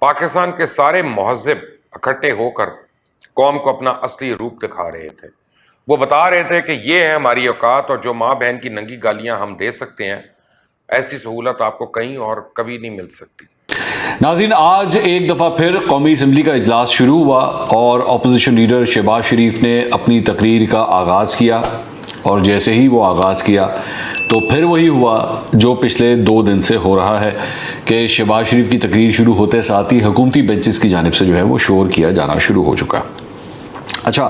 پاکستان کے سارے مہذب اکٹھے ہو کر قوم کو اپنا اصلی روپ دکھا رہے تھے. وہ بتا رہے تھے کہ یہ ہے ہماری اوقات اور جو ماں بہن کی ننگی گالیاں ہم دے سکتے ہیں ایسی سہولت آپ کو کہیں اور کبھی نہیں مل سکتی. ناظرین، آج ایک دفعہ پھر قومی اسمبلی کا اجلاس شروع ہوا اور اپوزیشن لیڈر شہباز شریف نے اپنی تقریر کا آغاز کیا، اور جیسے ہی وہ آغاز کیا تو پھر وہی ہوا جو پچھلے 2 دن سے ہو رہا ہے کہ شہباز شریف کی تقریر شروع ہوتے ساتھ ہی حکومتی بینچز کی جانب سے جو ہے وہ شور کیا جانا شروع ہو چکا. اچھا،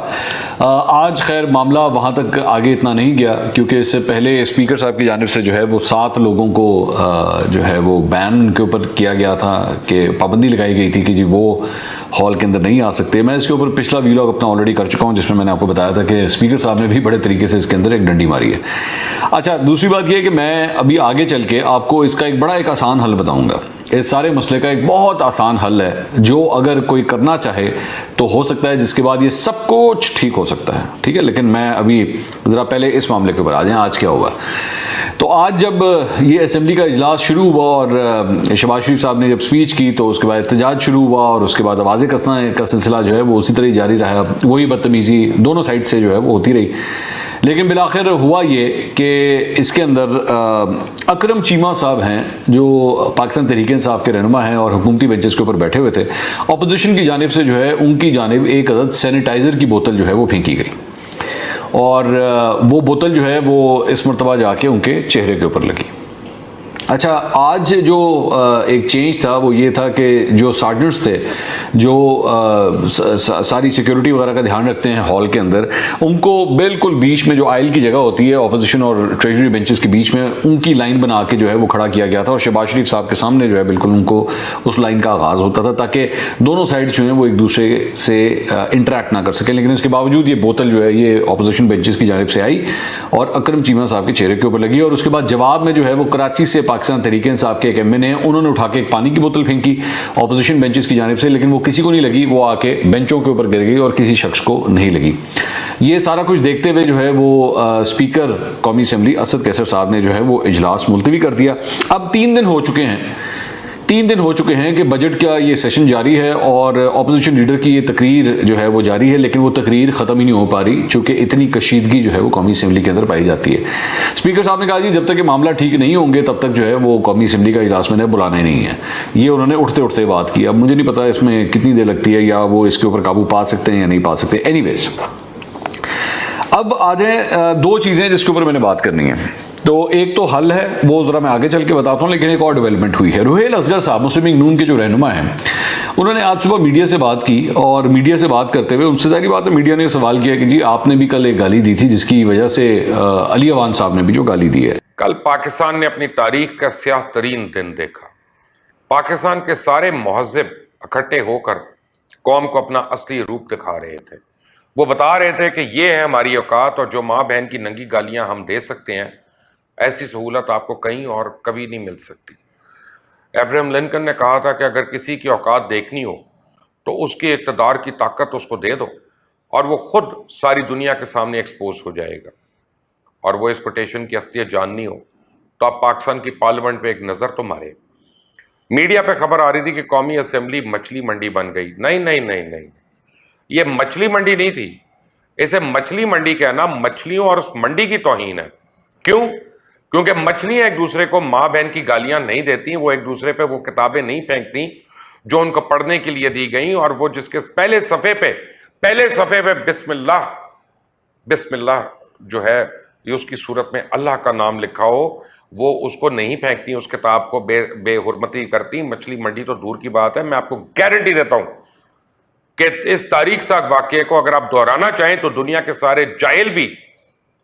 آج خیر معاملہ وہاں تک آگے اتنا نہیں گیا، کیونکہ اس سے پہلے اسپیکر صاحب کی جانب سے جو ہے وہ 7 لوگوں کو جو ہے وہ بین کے اوپر کیا گیا تھا، کہ پابندی لگائی گئی تھی کہ جی وہ ہال کے اندر نہیں آ سکتے. میں اس کے اوپر پچھلا ویلاگ اپنا آلریڈی کر چکا ہوں، جس میں میں نے آپ کو بتایا تھا کہ اسپیکر صاحب نے بھی بڑے طریقے سے اس کے اندر ایک ڈنڈی ماری ہے. اچھا، دوسری بات یہ ہے کہ میں ابھی آگے چل کے آپ کو اس کا ایک آسان حل بتاؤں گا. اس سارے مسئلے کا ایک بہت آسان حل ہے جو اگر کوئی کرنا چاہے تو ہو سکتا ہے، جس کے بعد یہ سب کچھ ٹھیک ہو سکتا ہے. ٹھیک ہے، لیکن میں ابھی ذرا پہلے اس معاملے کے اوپر آ جائیں. آج کیا ہوا؟ تو آج جب یہ اسمبلی کا اجلاس شروع ہوا اور شہباز شریف صاحب نے جب سپیچ کی تو اس کے بعد احتجاج شروع ہوا، اور اس کے بعد آوازیں کسنے کا سلسلہ جو ہے وہ اسی طرح جاری رہا. وہی بدتمیزی دونوں سائڈ سے جو ہے وہ ہوتی رہی. لیکن بالآخر ہوا یہ کہ اس کے اندر اکرم چیمہ صاحب ہیں جو پاکستان تحریک انصاف کے رہنما ہیں اور حکومتی بینچز کے اوپر بیٹھے ہوئے تھے. اپوزیشن کی جانب سے جو ہے ان کی جانب ایک عدد سینیٹائزر کی بوتل جو ہے وہ پھینکی گئی، اور وہ بوتل جو ہے وہ اس مرتبہ جا کے ان کے چہرے کے اوپر لگی. اچھا، آج جو ایک چینج تھا وہ یہ تھا کہ جو سارجنٹس تھے جو ساری سیکیورٹی وغیرہ کا دھیان رکھتے ہیں ہال کے اندر، ان کو بالکل بیچ میں جو آئل کی جگہ ہوتی ہے اپوزیشن اور ٹریجری بینچز کے بیچ میں، ان کی لائن بنا کے جو ہے وہ کھڑا کیا گیا تھا، اور شہباز شریف صاحب کے سامنے جو ہے بالکل ان کو اس لائن کا آغاز ہوتا تھا تاکہ دونوں سائڈ جو ہیں وہ ایک دوسرے سے انٹریکٹ نہ کر سکیں. لیکن اس کے باوجود یہ بوتل جو ہے یہ اپوزیشن بینچز کی جانب سے آئی اور اکرم چیمہ صاحب کے چہرے کے اوپر لگی، اور اس کے بعد جواب میں جو ہے وہ کراچی سے پاکستان تحریک انصاف کے ایک ایم این اے انہوں نے اٹھا کے ایک پانی کی بوتل پھینکی اپوزیشن بینچز کی جانب سے، لیکن وہ کسی کو نہیں لگی، وہ آ کے بینچوں کے اوپر گر گئی اور کسی شخص کو نہیں لگی. یہ سارا کچھ دیکھتے ہوئے جو ہے وہ اسپیکر قومی اسمبلی اسد قیصر صاحب نے جو ہے وہ اجلاس ملتوی کر دیا. اب 3 دن ہو چکے ہیں کہ بجٹ کا یہ سیشن جاری ہے اور اپوزیشن لیڈر کی یہ تقریر جو ہے وہ جاری ہے، لیکن وہ تقریر ختم ہی نہیں ہو پا رہی چونکہ اتنی کشیدگی جو ہے وہ قومی اسمبلی کے اندر پائی جاتی ہے. اسپیکر صاحب نے کہا جی جب تک یہ معاملہ ٹھیک نہیں ہوں گے تب تک جو ہے وہ قومی اسمبلی کا اجلاس میں نے بلانا ہی نہیں ہے. یہ انہوں نے اٹھتے بات کی. اب مجھے نہیں پتا اس میں کتنی دیر لگتی ہے یا وہ اس کے اوپر قابو پا سکتے ہیں یا نہیں پا سکتے. اینی ویز، اب آ جائیں 2 چیزیں جس کے اوپر میں نے بات کرنی ہے. تو ایک تو حل ہے، وہ ذرا میں آگے چل کے بتاتا ہوں، لیکن ایک اور ڈیولپمنٹ ہوئی ہے. روہیل اصغر صاحب مسلم لیگ نون کے جو رہنما ہیں، انہوں نے آج صبح میڈیا سے بات کی، اور میڈیا سے بات کرتے ہوئے ان سے ظاہری بات ہے میڈیا نے سوال کیا کہ جی آپ نے بھی کل ایک گالی دی تھی جس کی وجہ سے علی اوان صاحب نے بھی جو گالی دی ہے. کل پاکستان نے اپنی تاریخ کا سیاہ ترین دن دیکھا. پاکستان کے سارے مہذب اکٹھے ہو کر قوم کو اپنا اصلی روپ دکھا رہے تھے. وہ بتا رہے تھے کہ یہ ہے ہماری اوقات اور جو ماں بہن کی ننگی گالیاں ہم دے سکتے ہیں ایسی سہولت آپ کو کہیں اور کبھی نہیں مل سکتی. ابراہیم لنکن نے کہا تھا کہ اگر کسی کی اوقات دیکھنی ہو تو اس کے اقتدار کی طاقت اس کو دے دو اور وہ خود ساری دنیا کے سامنے ایکسپوز ہو جائے گا. اور وہ اس کوٹیشن کی اصلیت جاننی ہو تو آپ پاکستان کی پارلیمنٹ پہ ایک نظر تو مارے. میڈیا پہ خبر آ رہی تھی کہ قومی اسمبلی مچھلی منڈی بن گئی. نہیں، یہ مچھلی منڈی نہیں تھی. اسے مچھلی منڈی کہنا مچھلیوں اور اس منڈی کی توہین ہے. کیوں؟ کیونکہ مچھلیاں ایک دوسرے کو ماں بہن کی گالیاں نہیں دیتی، وہ ایک دوسرے پہ وہ کتابیں نہیں پھینکتی جو ان کو پڑھنے کے لیے دی گئیں، اور وہ جس کے پہلے صفحے پہ بسم اللہ جو ہے یہ اس کی صورت میں اللہ کا نام لکھا ہو، وہ اس کو نہیں پھینکتی، اس کتاب کو بے حرمتی کرتی. مچھلی منڈی تو دور کی بات ہے. میں آپ کو گارنٹی دیتا ہوں کہ اس تاریخ ساز واقعے کو اگر آپ دہرانا چاہیں تو دنیا کے سارے جاہل بھی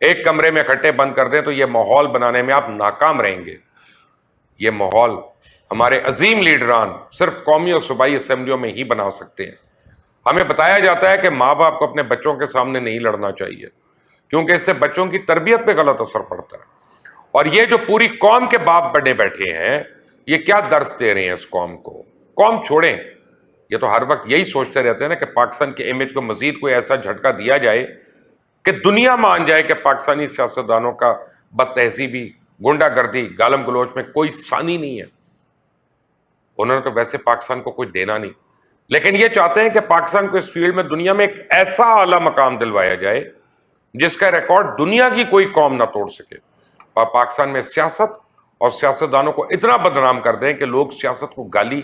ایک کمرے میں اکٹھے بند کر دیں تو یہ ماحول بنانے میں آپ ناکام رہیں گے. یہ ماحول ہمارے عظیم لیڈران صرف قومی اور صوبائی اسمبلیوں میں ہی بنا سکتے ہیں. ہمیں بتایا جاتا ہے کہ ماں باپ کو اپنے بچوں کے سامنے نہیں لڑنا چاہیے کیونکہ اس سے بچوں کی تربیت پہ غلط اثر پڑتا ہے. اور یہ جو پوری قوم کے باپ بڑے بیٹھے ہیں یہ کیا درس دے رہے ہیں اس قوم کو؟ قوم چھوڑیں. یہ تو ہر وقت یہی سوچتے رہتے ہیں نا کہ پاکستان کے امیج کو مزید کوئی ایسا جھٹکا دیا جائے کہ دنیا مان جائے کہ پاکستانی سیاستدانوں کا بد تہذیبی، گنڈا گردی، گالم گلوچ میں کوئی ثانی نہیں ہے. انہوں نے تو ویسے پاکستان کو کچھ دینا نہیں، لیکن یہ چاہتے ہیں کہ پاکستان کو اس فیلڈ میں دنیا میں ایک ایسا اعلیٰ مقام دلوایا جائے جس کا ریکارڈ دنیا کی کوئی قوم نہ توڑ سکے، اور پاکستان میں سیاست اور سیاستدانوں کو اتنا بدنام کر دیں کہ لوگ سیاست کو گالی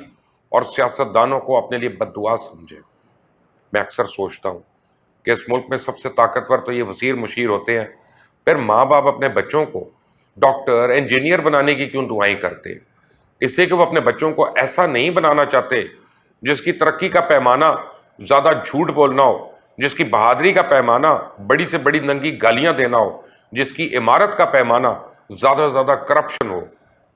اور سیاستدانوں کو اپنے لیے بد دعا سمجھیں۔ میں اکثر سوچتا ہوں کہ اس ملک میں سب سے طاقتور تو یہ وزیر مشیر ہوتے ہیں، پھر ماں باپ اپنے بچوں کو ڈاکٹر انجینئر بنانے کی کیوں دعائیں کرتے ہیں؟ اس لیے کہ وہ اپنے بچوں کو ایسا نہیں بنانا چاہتے جس کی ترقی کا پیمانہ زیادہ جھوٹ بولنا ہو، جس کی بہادری کا پیمانہ بڑی سے بڑی ننگی گالیاں دینا ہو، جس کی عمارت کا پیمانہ زیادہ سے زیادہ کرپشن ہو۔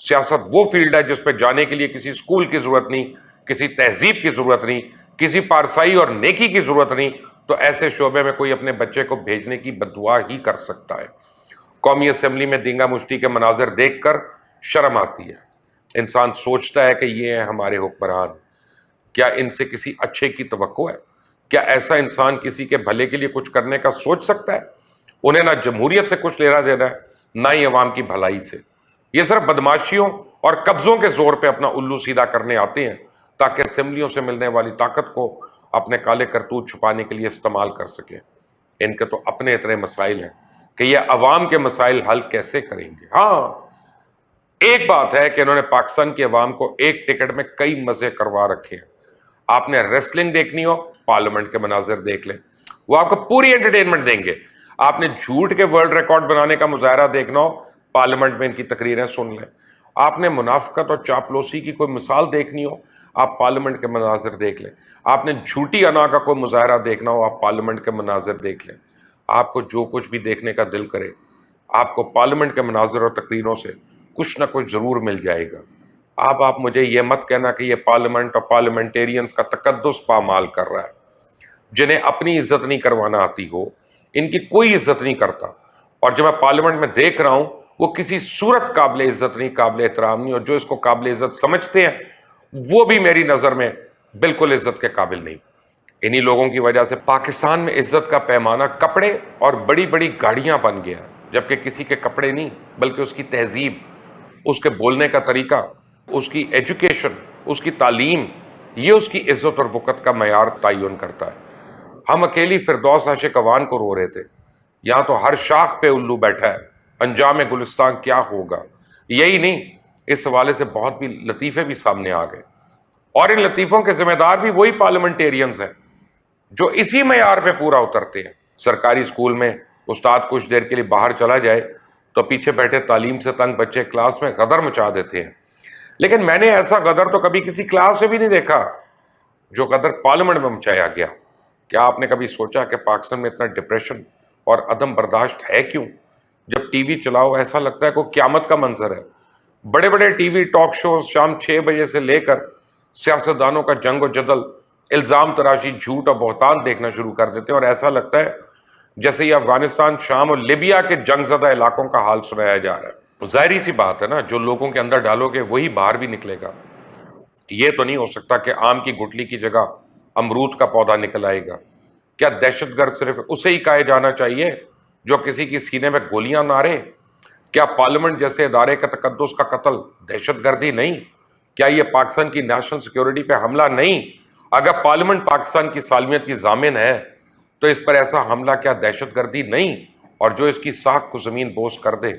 سیاست وہ فیلڈ ہے جس پہ جانے کے لیے کسی اسکول کی ضرورت نہیں، کسی تہذیب کی ضرورت نہیں، کسی پارسائی اور نیکی کی ضرورت نہیں، تو ایسے شعبے میں کوئی اپنے بچے کو بھیجنے کی بد دعا ہی کر سکتا ہے۔ قومی اسمبلی میں دینگا مشتی کے مناظر دیکھ کر شرم آتی ہے، انسان سوچتا ہے کہ یہ ہیں ہمارے حکمران، کیا ان سے کسی اچھے کی توقع ہے؟ کیا ایسا انسان کسی کے بھلے کے لیے کچھ کرنے کا سوچ سکتا ہے؟ انہیں نہ جمہوریت سے کچھ لینا دینا ہے، نہ ہی عوام کی بھلائی سے۔ یہ صرف بدماشیوں اور قبضوں کے زور پہ اپنا الو سیدھا کرنے آتے ہیں تاکہ اسمبلیوں سے ملنے والی طاقت کو اپنے کالے کرتوت چھپانے کے لیے استعمال کر سکیں۔ ان کے تو اپنے اتنے مسائل ہیں کہ یہ عوام کے مسائل حل کیسے کریں گے۔ ہاں، ایک بات ہے کہ انہوں نے پاکستان کی عوام کو ایک ٹکٹ میں کئی مزے کروا رکھے ہیں۔ آپ نے ریسلنگ دیکھنی ہو، پارلیمنٹ کے مناظر دیکھ لیں، وہ آپ کو پوری انٹرٹینمنٹ دیں گے۔ آپ نے جھوٹ کے ورلڈ ریکارڈ بنانے کا مظاہرہ دیکھنا ہو، پارلیمنٹ میں ان کی تقریریں سن لیں۔ آپ نے منافقت اور چاپلوسی کی کوئی مثال دیکھنی ہو، آپ پارلیمنٹ کے مناظر دیکھ لیں۔ آپ نے جھوٹی انا کا کوئی مظاہرہ دیکھنا ہو، آپ پارلیمنٹ کے مناظر دیکھ لیں۔ آپ کو جو کچھ بھی دیکھنے کا دل کرے، آپ کو پارلیمنٹ کے مناظر اور تقریروں سے کچھ نہ کچھ ضرور مل جائے گا۔ آپ مجھے یہ مت کہنا کہ یہ پارلیمنٹ اور پارلیمنٹیرینز کا تقدس پامال کر رہا ہے۔ جنہیں اپنی عزت نہیں کروانا آتی ہو، ان کی کوئی عزت نہیں کرتا، اور جو میں پارلیمنٹ میں دیکھ رہا ہوں وہ کسی صورت قابل عزت نہیں، قابل احترام نہیں، اور جو اس کو قابل عزت سمجھتے ہیں وہ بھی میری نظر میں بالکل عزت کے قابل نہیں۔ انہی لوگوں کی وجہ سے پاکستان میں عزت کا پیمانہ کپڑے اور بڑی بڑی گاڑیاں بن گیا، جبکہ کسی کے کپڑے نہیں بلکہ اس کی تہذیب، اس کے بولنے کا طریقہ، اس کی ایجوکیشن، اس کی تعلیم، یہ اس کی عزت اور وقت کا معیار تعین کرتا ہے۔ ہم اکیلی فردوس عاشق اوان کو رو رہے تھے، یہاں تو ہر شاخ پہ الو بیٹھا ہے، انجام گلستان کیا ہوگا۔ یہی نہیں، اس حوالے سے بہت بھی لطیفے بھی سامنے آ گئے، اور ان لطیفوں کے ذمہ دار بھی وہی پارلیمنٹیرینز ہیں جو اسی معیار پہ پورا اترتے ہیں۔ سرکاری اسکول میں استاد کچھ دیر کے لیے باہر چلا جائے تو پیچھے بیٹھے تعلیم سے تنگ بچے کلاس میں غدر مچا دیتے ہیں، لیکن میں نے ایسا غدر تو کبھی کسی کلاس سے بھی نہیں دیکھا جو غدر پارلیمنٹ میں مچایا گیا۔ کیا آپ نے کبھی سوچا کہ پاکستان میں اتنا ڈپریشن اور عدم برداشت ہے کیوں؟ جب ٹی وی چلاؤ ایسا لگتا ہے کوئی قیامت کا منظر ہے۔ بڑے بڑے ٹی وی ٹاک شوز شام 6 بجے سے لے کر سیاستدانوں کا جنگ و جدل، الزام تراشی، جھوٹ اور بہتان دیکھنا شروع کر دیتے ہیں، اور ایسا لگتا ہے جیسے یہ افغانستان، شام اور لیبیا کے جنگ زدہ علاقوں کا حال سنایا جا رہا ہے۔ ظاہری سی بات ہے نا، جو لوگوں کے اندر ڈالو گے وہی باہر بھی نکلے گا۔ یہ تو نہیں ہو سکتا کہ آم کی گٹلی کی جگہ امرود کا پودا نکل آئے گا۔ کیا دہشت گرد صرف اسے ہی کہے جانا چاہیے جو کسی کی سینے میں گولیاں مارے؟ کیا پارلیمنٹ جیسے ادارے کا تقدس کا قتل دہشت گردی نہیں؟ کیا یہ پاکستان کی نیشنل سیکیورٹی پہ حملہ نہیں؟ اگر پارلیمنٹ پاکستان کی سالمیت کی ضامن ہے تو اس پر ایسا حملہ کیا دہشت گردی نہیں؟ اور جو اس کی ساکھ کو زمین بوس کر دے،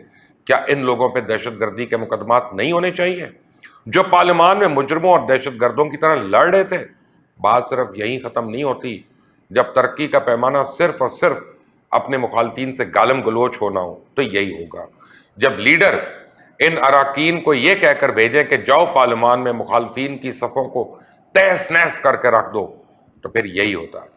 کیا ان لوگوں پہ دہشت گردی کے مقدمات نہیں ہونے چاہیے؟ جو پارلیمان میں مجرموں اور دہشت گردوں کی طرح لڑ رہے تھے، بات صرف یہی ختم نہیں ہوتی جب ترقی کا پیمانہ صرف اور صرف اپنے مخالفین سے گالم گلوچ ہونا ہو، تو یہی ہوگا جب لیڈر ان اراکین کو یہ کہہ کر بھیجیں کہ جاؤ پارلیمان میں مخالفین کی صفوں کو تہس نہس کر کے رکھ دو، تو پھر یہی ہوتا ہے۔